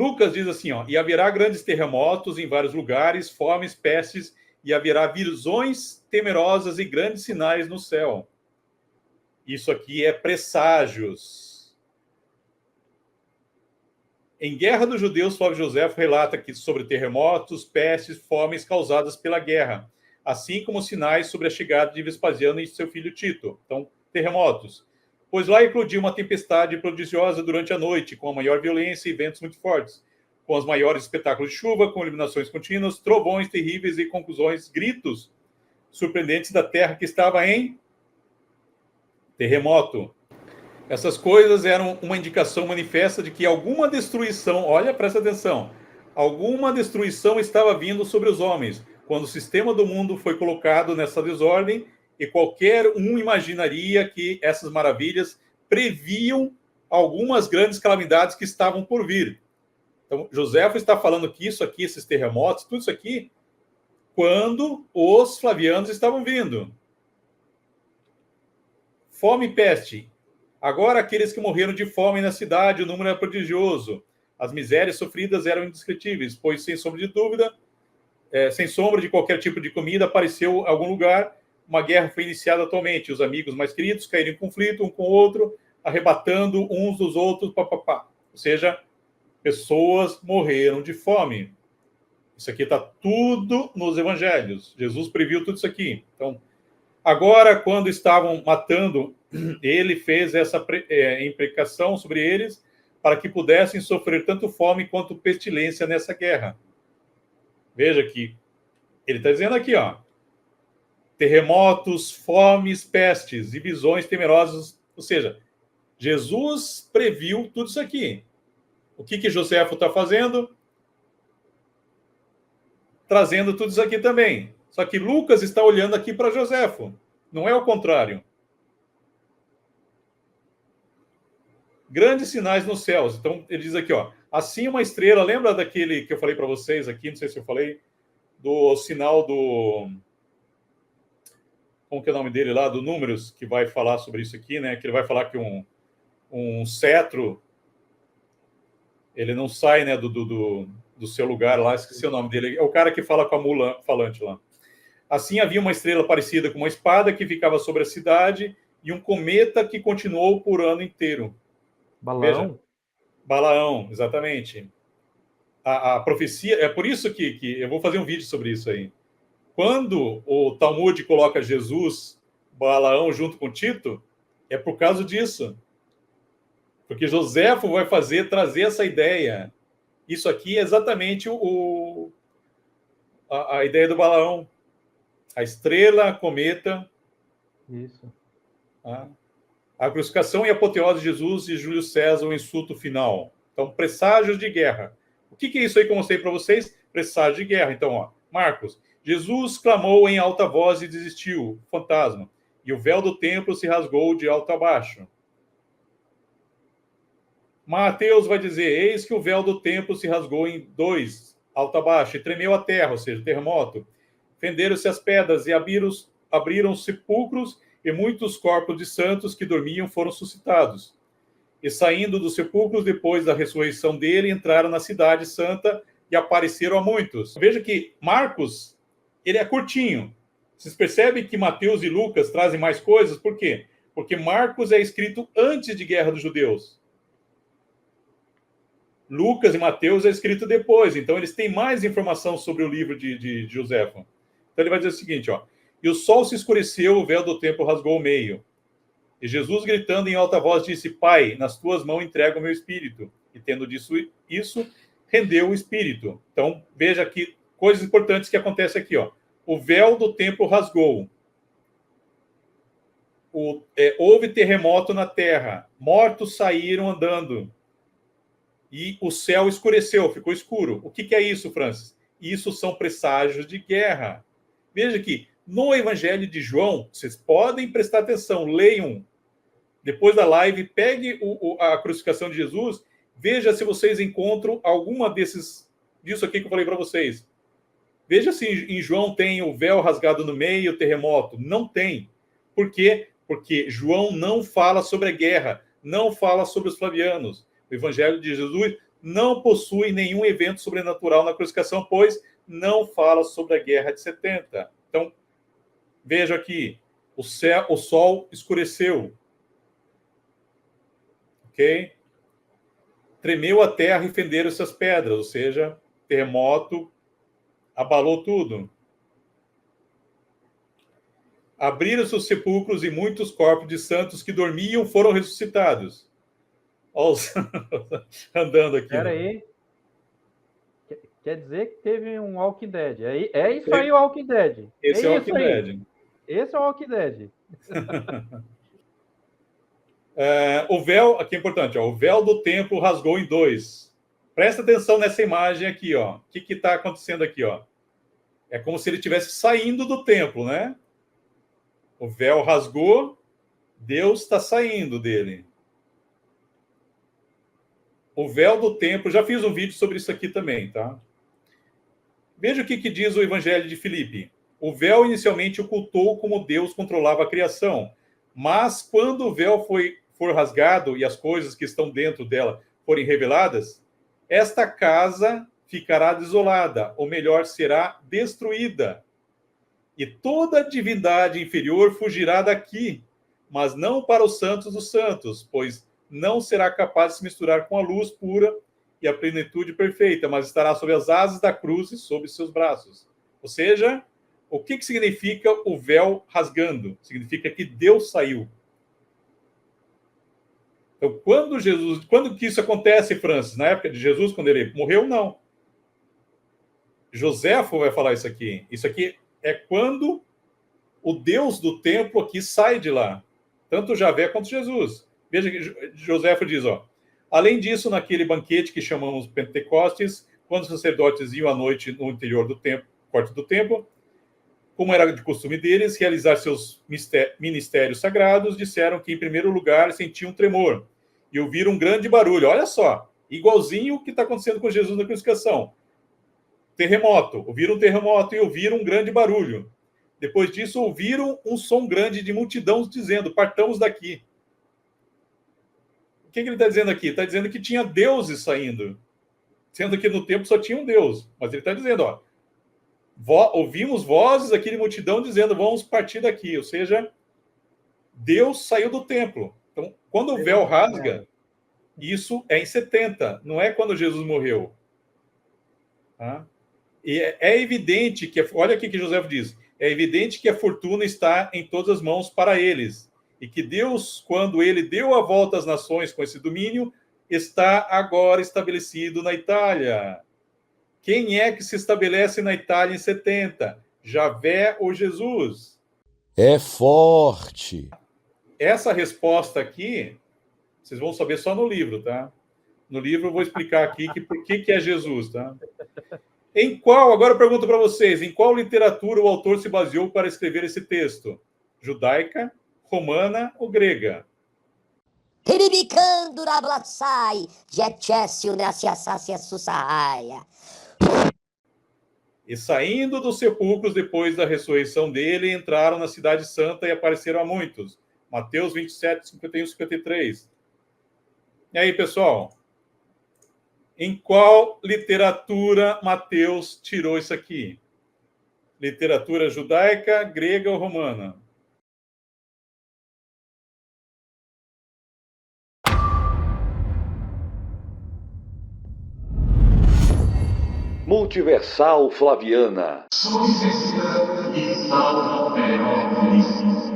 Lucas diz assim, ó, e haverá grandes terremotos em vários lugares, fomes, pestes, e haverá visões temerosas e grandes sinais no céu. Isso aqui é presságios. Em Guerra dos Judeus, Flávio Josefo relata que sobre terremotos, pestes, fomes causadas pela guerra, assim como sinais sobre a chegada de Vespasiano e seu filho Tito. Então, terremotos. Pois lá eclodiu uma tempestade prodigiosa durante a noite, com a maior violência e ventos muito fortes, com os maiores espetáculos de chuva, com iluminações contínuas, trovões terríveis e conclusões, gritos surpreendentes da terra que estava em terremoto. Essas coisas eram uma indicação manifesta de que alguma destruição, olha, presta atenção, alguma destruição estava vindo sobre os homens, quando o sistema do mundo foi colocado nessa desordem, e qualquer um imaginaria que essas maravilhas previam algumas grandes calamidades que estavam por vir. Então, Joséfo está falando que isso aqui, esses terremotos, tudo isso aqui, quando os flavianos estavam vindo. Fome e peste. Agora, aqueles que morreram de fome na cidade, o número é prodigioso. As misérias sofridas eram indescritíveis, pois, sem sombra de dúvida, sem sombra de qualquer tipo de comida, apareceu em algum lugar. Uma guerra foi iniciada atualmente. Os amigos mais queridos caíram em conflito um com o outro, arrebatando uns dos outros. Papapá. Ou seja, pessoas morreram de fome. Isso aqui está tudo nos evangelhos. Jesus previu tudo isso aqui. Então, agora, quando estavam matando, ele fez essa imprecação sobre eles para que pudessem sofrer tanto fome quanto pestilência nessa guerra. Veja que ele está dizendo aqui, ó, terremotos, fomes, pestes e visões temerosas. Ou seja, Jesus previu tudo isso aqui. O que Joséfo está fazendo? Trazendo tudo isso aqui também. Só que Lucas está olhando aqui para Joséfo. Não é o contrário. Grandes sinais nos céus. Então, ele diz aqui, ó, assim uma estrela, lembra daquele que eu falei para vocês aqui, não sei se eu falei, do sinal do... Como que é o nome dele lá? Do Números, que vai falar sobre isso aqui, né? Que ele vai falar que um cetro, ele não sai, né, do seu lugar lá, esqueci o nome dele, é o cara que fala com a mula falante lá. Assim havia uma estrela parecida com uma espada que ficava sobre a cidade e um cometa que continuou por ano inteiro. Balaão? Veja, Balaão, exatamente. A profecia, é por isso que eu vou fazer um vídeo sobre isso aí. Quando o Talmud coloca Jesus, Balaão junto com Tito, é por causa disso. Porque Joséfo vai trazer essa ideia. Isso aqui é exatamente a ideia do Balaão. A estrela, a cometa. Isso. A crucificação e a apoteose de Jesus e Júlio César, o insulto final. Então, presságios de guerra. O que é isso aí que eu mostrei para vocês? Presságio de guerra. Então, ó, Marcos. Jesus clamou em alta voz e desistiu. Fantasma. E o véu do templo se rasgou de alto a baixo. Mateus vai dizer, eis que o véu do templo se rasgou em dois, alto a baixo, e tremeu a terra, ou seja, terremoto. Fenderam-se as pedras e abriram sepulcros, e muitos corpos de santos que dormiam foram suscitados. E saindo dos sepulcros, depois da ressurreição dele, entraram na cidade santa e apareceram a muitos. Veja que Marcos, ele é curtinho. Vocês percebem que Mateus e Lucas trazem mais coisas? Por quê? Porque Marcos é escrito antes de Guerra dos Judeus. Lucas e Mateus é escrito depois. Então, eles têm mais informação sobre o livro de Joséfo. Então, ele vai dizer o seguinte, ó. E o sol se escureceu, o véu do templo rasgou o meio. E Jesus, gritando em alta voz, disse, Pai, nas tuas mãos entrego o meu espírito. E tendo dito isso, rendeu o espírito. Então, veja aqui coisas importantes que acontecem aqui, ó. O véu do templo rasgou. Houve terremoto na terra. Mortos saíram andando. E o céu escureceu, ficou escuro. O que é isso, Francis? Isso são presságios de guerra. Veja que no Evangelho de João, vocês podem prestar atenção, leiam. Depois da live, pegue a crucificação de Jesus, veja se vocês encontram alguma disso aqui que eu falei para vocês. Veja se em João tem o véu rasgado no meio, o terremoto. Não tem. Por quê? Porque João não fala sobre a guerra, não fala sobre os flavianos. O Evangelho de Jesus não possui nenhum evento sobrenatural na crucificação, pois não fala sobre a guerra de 70. Então, veja aqui, o sol escureceu, ok? Tremeu a terra e fenderam-se as pedras, ou seja, terremoto abalou tudo. Abriram-se os sepulcros e muitos corpos de santos que dormiam foram ressuscitados. Olha os andando aqui. Espera aí. Quer dizer que teve um Walking Dead. É isso aí, o Walking Dead. Esse é o Walking Dead. Esse é o Walking Dead. O véu, aqui é importante, ó, o véu do templo rasgou em dois. Presta atenção nessa imagem aqui, ó. O que está acontecendo aqui, ó? É como se ele estivesse saindo do templo, né? O véu rasgou, Deus está saindo dele. O véu do templo, já fiz um vídeo sobre isso aqui também, tá? Veja o que diz o Evangelho de Filipe. O véu inicialmente ocultou como Deus controlava a criação, mas quando o véu for rasgado e as coisas que estão dentro dela forem reveladas, esta casa ficará desolada, ou melhor, será destruída. E toda a divindade inferior fugirá daqui, mas não para os santos dos santos, pois não será capaz de se misturar com a luz pura e a plenitude perfeita, mas estará sob as asas da cruz e sob seus braços. Ou seja, o que significa o véu rasgando? Significa que Deus saiu. Então, quando que isso acontece, Francis? Na época de Jesus, quando ele morreu? Não. Joséfo vai falar isso aqui. Isso aqui é quando o Deus do templo aqui sai de lá. Tanto Javé quanto Jesus. Veja que Joséfo diz, ó. Além disso, naquele banquete que chamamos Pentecostes, quando os sacerdotes iam à noite no interior do templo, quarto do templo, como era de costume deles realizar seus ministérios sagrados, disseram que, em primeiro lugar, sentiam um tremor e ouviram um grande barulho. Olha só, igualzinho o que está acontecendo com Jesus na crucificação. Terremoto. Ouviram um terremoto e ouviram um grande barulho. Depois disso, ouviram um som grande de multidão dizendo, partamos daqui. O que ele está dizendo aqui? Está dizendo que tinha deuses saindo. Sendo que no templo só tinha um Deus. Mas ele está dizendo, ó, ouvimos vozes aqui de multidão dizendo, vamos partir daqui. Ou seja, Deus saiu do templo. Então, quando o véu rasga, isso é em 70, não é quando Jesus morreu. Tá? E é evidente que, olha aqui que José diz, é evidente que a fortuna está em todas as mãos para eles. E que Deus, quando ele deu a volta às nações com esse domínio, está agora estabelecido na Itália. Quem é que se estabelece na Itália em 70? Javé ou Jesus? É forte. Essa resposta aqui, vocês vão saber só no livro, tá? No livro eu vou explicar aqui por que é Jesus, tá? Agora eu pergunto para vocês, em qual literatura o autor se baseou para escrever esse texto? Judaica, romana ou grega? E saindo dos sepulcros depois da ressurreição dele, entraram na cidade santa e apareceram a muitos. Mateus 27, 51, 53. E aí, pessoal? Em qual literatura Mateus tirou isso aqui? Literatura judaica, grega ou romana? Multiversal Flaviana. Successor e salvateur.